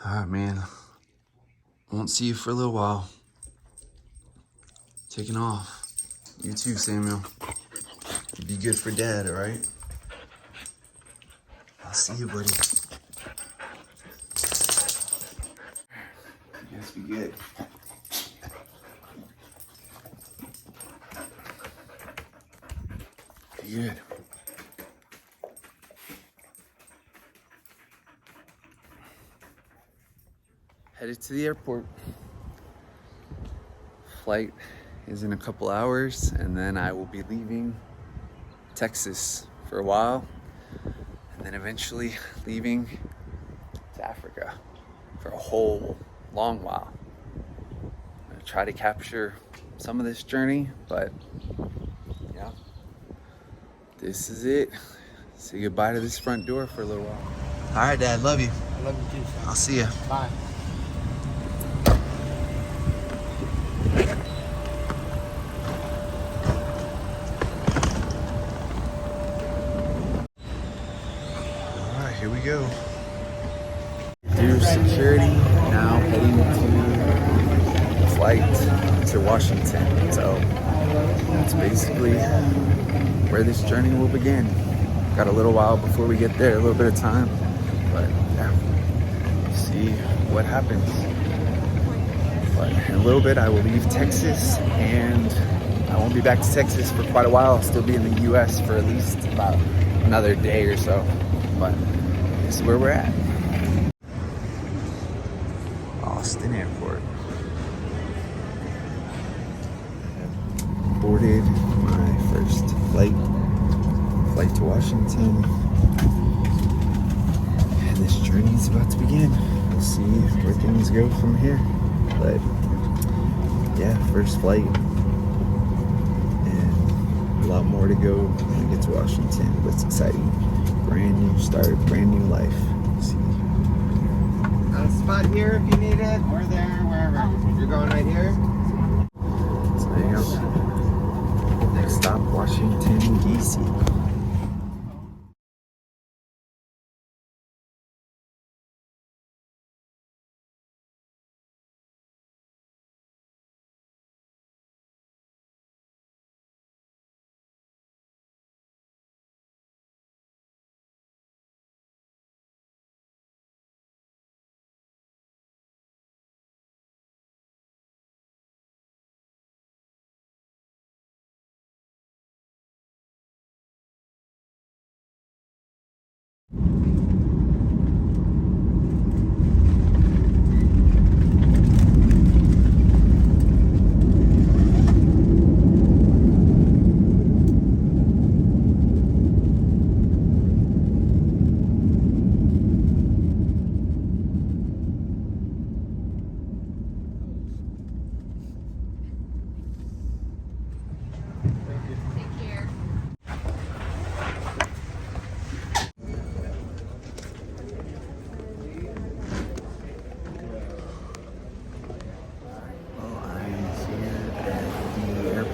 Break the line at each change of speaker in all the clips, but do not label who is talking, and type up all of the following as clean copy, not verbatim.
All right, man. Won't see you for a little while. Taking off. You too, Samuel. Be good for Dad, all right? I'll see you, buddy. You guys be good. Be good. Headed to the airport. Flight is in a couple hours, and then I will be leaving Texas for a while, and then eventually leaving to Africa for a whole long while. I'm gonna try to capture some of this journey, but yeah, this is it. Say goodbye to this front door for a little while. All right, Dad, love you.
I love you too, son.
I'll see you.
Bye.
All right, here we go. Through security, now heading to flight to Washington. So that's basically where this journey will begin. Got a little while before we get there, a little bit of time, but yeah, see what happens. But in a little bit, I will leave Texas, and I won't be back to Texas for quite a while. I'll still be in the U.S. for at least about another day or so. But this is where we're at. Austin Airport. Boarded my first flight to Washington, and this journey is about to begin. We'll see where things go from here, but yeah, first flight, and a lot more to go when we get to Washington, but it's exciting. Brand new start, brand new life. See.
Got a spot here if you need it, or there, wherever. You're going right here?
So there you go. Next stop, Washington, D.C.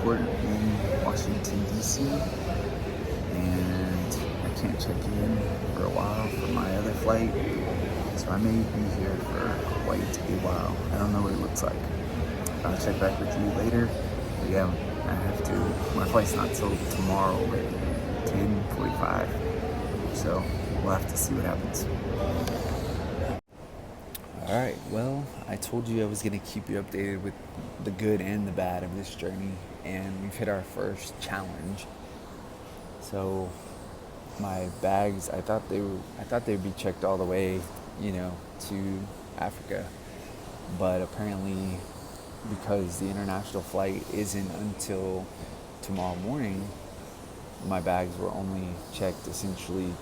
In Washington, D.C., and I can't check in for a while for my other flight, so I may be here for quite a while. I don't know what it looks like. I'll check back with you later, but yeah, I have to, my flight's not till tomorrow at 10:45, so we'll have to see what happens. Alright, well, I told you I was going to keep you updated with the good and the bad of this journey, and we've hit our first challenge. So my bags, I thought they'd be checked all the way, to Africa, but apparently because the international flight isn't until tomorrow morning, my bags were only checked essentially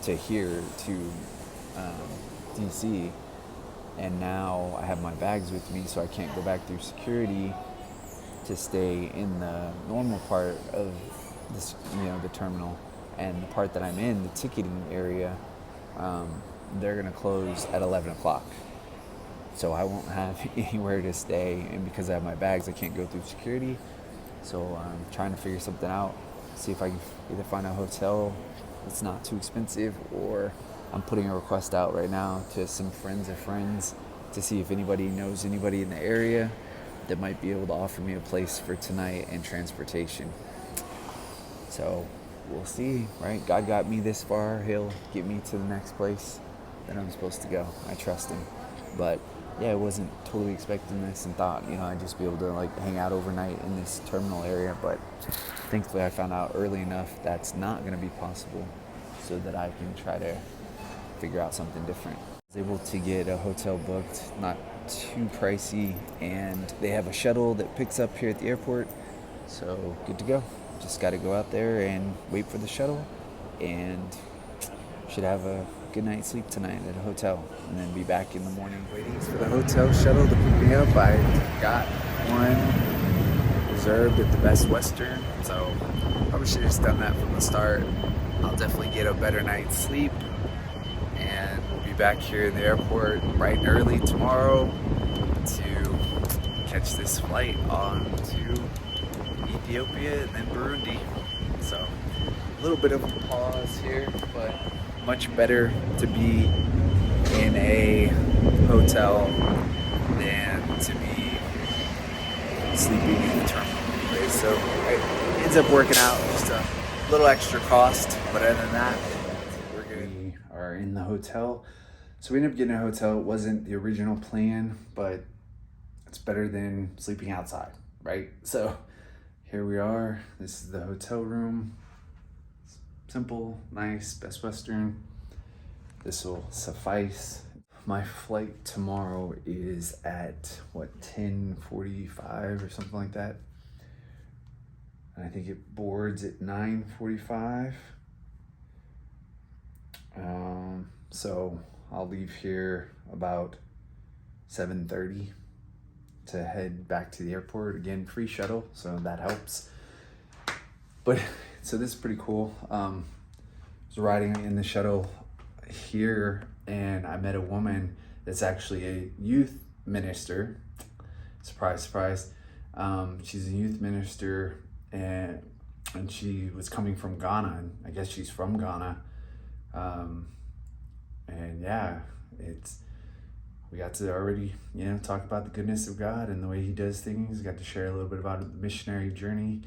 to here, to DC. And now I have my bags with me, so I can't go back through security to stay in the normal part of this, the terminal. And the part that I'm in, the ticketing area, they're gonna close at 11 o'clock. So I won't have anywhere to stay, and because I have my bags, I can't go through security. So I'm trying to figure something out, see if I can either find a hotel that's not too expensive, or I'm putting a request out right now to some friends of friends to see if anybody knows anybody in the area that might be able to offer me a place for tonight and transportation. So we'll see, right? God got me this far. He'll get me to the next place that I'm supposed to go. I trust him. But yeah, I wasn't totally expecting this and thought, I'd just be able to like hang out overnight in this terminal area. But thankfully I found out early enough that's not going to be possible so that I can try to figure out something different. I was able to get a hotel booked, not too pricey, and they have a shuttle that picks up here at the airport. So good to go. Just got to go out there and wait for the shuttle, and should have a good night's sleep tonight at a hotel, and then be back in the morning. Waiting for the hotel shuttle to pick me up. I got one reserved at the Best Western, so probably should have just done that from the start. I'll definitely get a better night's sleep, and we'll be back here in the airport bright and early tomorrow to catch this flight on to Ethiopia and then Burundi. So a little bit of a pause here, but much better to be in a hotel than to be sleeping in the terminal anyway. So it ends up working out, just a little extra cost, but other than that, we're good. We are in the hotel. So we ended up getting a hotel. It wasn't the original plan, but it's better than sleeping outside, right? So here we are. This is the hotel room. Simple, nice, Best Western. This will suffice. My flight tomorrow is at 10:45 or something like that. And I think it boards at 9:45. So I'll leave here about 7:30 to head back to the airport. Again, free shuttle, so that helps. But so this is pretty cool. I was riding in the shuttle here, and I met a woman that's actually a youth minister. Surprise, surprise. She's a youth minister, and she was coming from Ghana, and I guess she's from Ghana. And yeah, we got to already, talk about the goodness of God and the way he does things. Got to share a little bit about the missionary journey,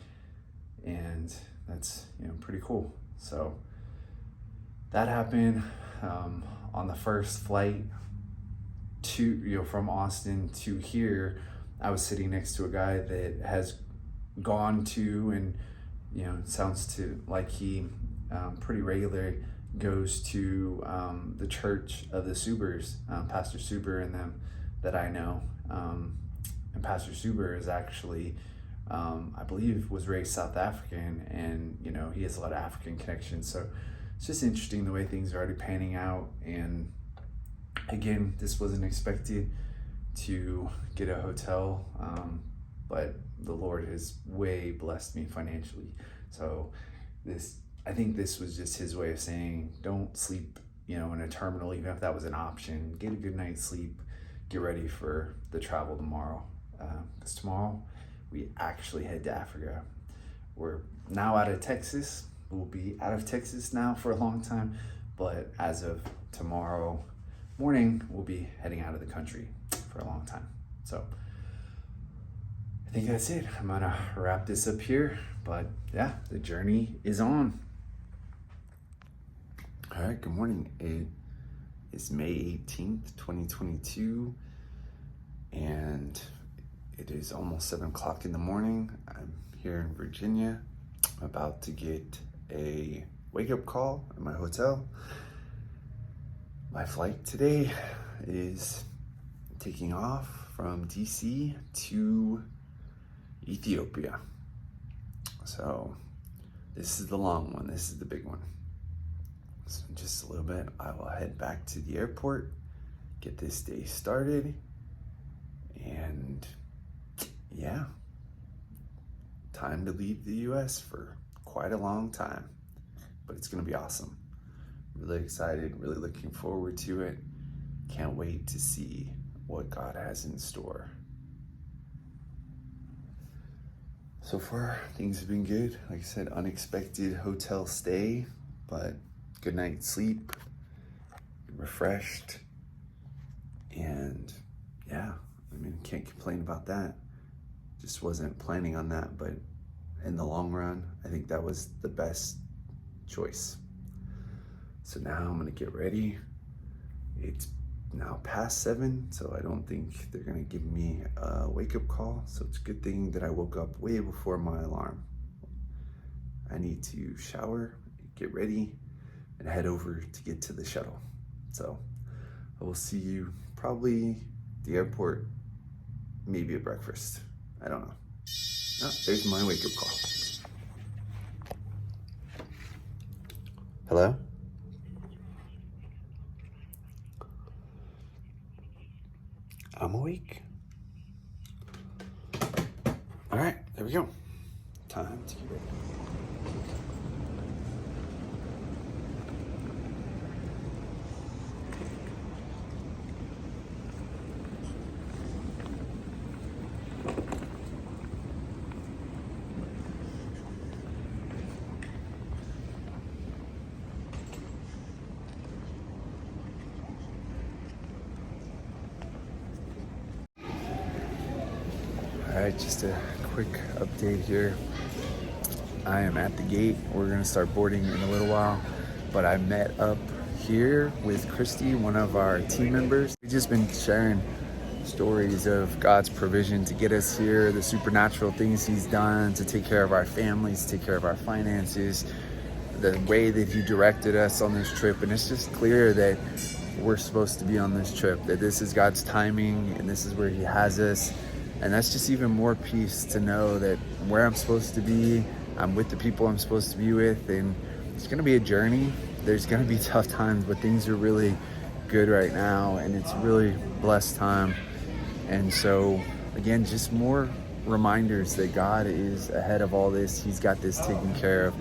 and that's, pretty cool. So that happened on the first flight to, from Austin to here. I was sitting next to a guy that has gone to, and, it sounds to like he pretty regularly goes to the church of the Subers, Pastor Suber and them that I know. And Pastor Suber is actually, I believe, was raised South African, and, he has a lot of African connections. So it's just interesting the way things are already panning out. And again, this wasn't expected to get a hotel, but the Lord has way blessed me financially. So I think this was just his way of saying, don't sleep, in a terminal, even if that was an option. Get a good night's sleep, get ready for the travel tomorrow. Because tomorrow we actually head to Africa. We're now out of Texas. We'll be out of Texas now for a long time, but as of tomorrow morning, we'll be heading out of the country for a long time. So I think that's it. I'm gonna wrap this up here, but yeah, the journey is on. All right, good morning. It is May 18th, 2022, and it is almost 7 o'clock in the morning. I'm here in Virginia. I'm about to get a wake-up call at my hotel. My flight today is taking off from DC to Ethiopia. So this is the long one. This is the big one. So in just a little bit, I will head back to the airport, get this day started, and yeah, time to leave the US for quite a long time, but it's gonna be awesome. Really excited, really looking forward to it. Can't wait to see what God has in store. So far, things have been good. Like I said, unexpected hotel stay, but good night's sleep. refreshed. And yeah, I mean, can't complain about that. Just wasn't planning on that, but in the long run, I think that was the best choice. So now I'm gonna get ready. It's now past 7, so I don't think they're gonna give me a wake-up call. So it's a good thing that I woke up way before my alarm. I need to shower, get ready, and head over to get to the shuttle. So I will see you probably at the airport, maybe at breakfast. I don't know. Oh, there's my wake-up call. Hello? I'm awake. All right, there we go. Time to get ready. All right, just a quick update here. I am at the gate. We're gonna start boarding in a little while, but I met up here with Christy, one of our team members. We've just been sharing stories of God's provision to get us here, the supernatural things he's done to take care of our families, take care of our finances, the way that he directed us on this trip. And it's just clear that we're supposed to be on this trip, that this is God's timing and this is where he has us. And that's just even more peace to know that where I'm supposed to be, I'm with the people I'm supposed to be with, and it's gonna be a journey. There's gonna be tough times, but things are really good right now, and it's really blessed time. And so, again, just more reminders that God is ahead of all this. He's got this taken care of.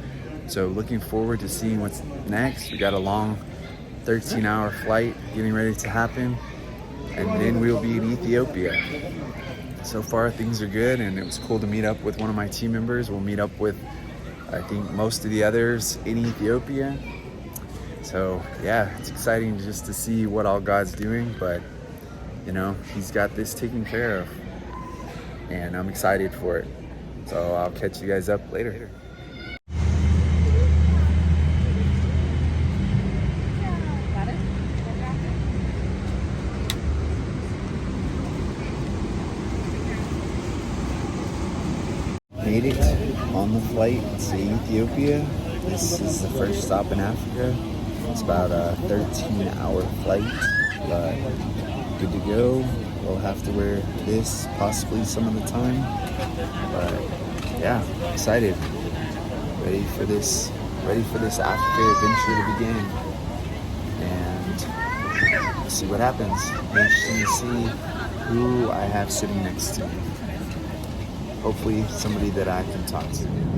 So looking forward to seeing what's next. We got a long 13-hour flight getting ready to happen, and then we'll be in Ethiopia. So far, things are good, and it was cool to meet up with one of my team members. We'll meet up with, I think, most of the others in Ethiopia. So yeah, it's exciting just to see what all God's doing, but you know, he's got this taken care of, and I'm excited for it. So I'll catch you guys up later. Made it on the flight to Ethiopia. This is the first stop in Africa. It's about a 13-hour flight, but good to go. We'll have to wear this possibly some of the time, but yeah, excited. Ready for this Africa adventure to begin, and we'll see what happens. Interesting to see who I have sitting next to me. Hopefully somebody that I can talk to.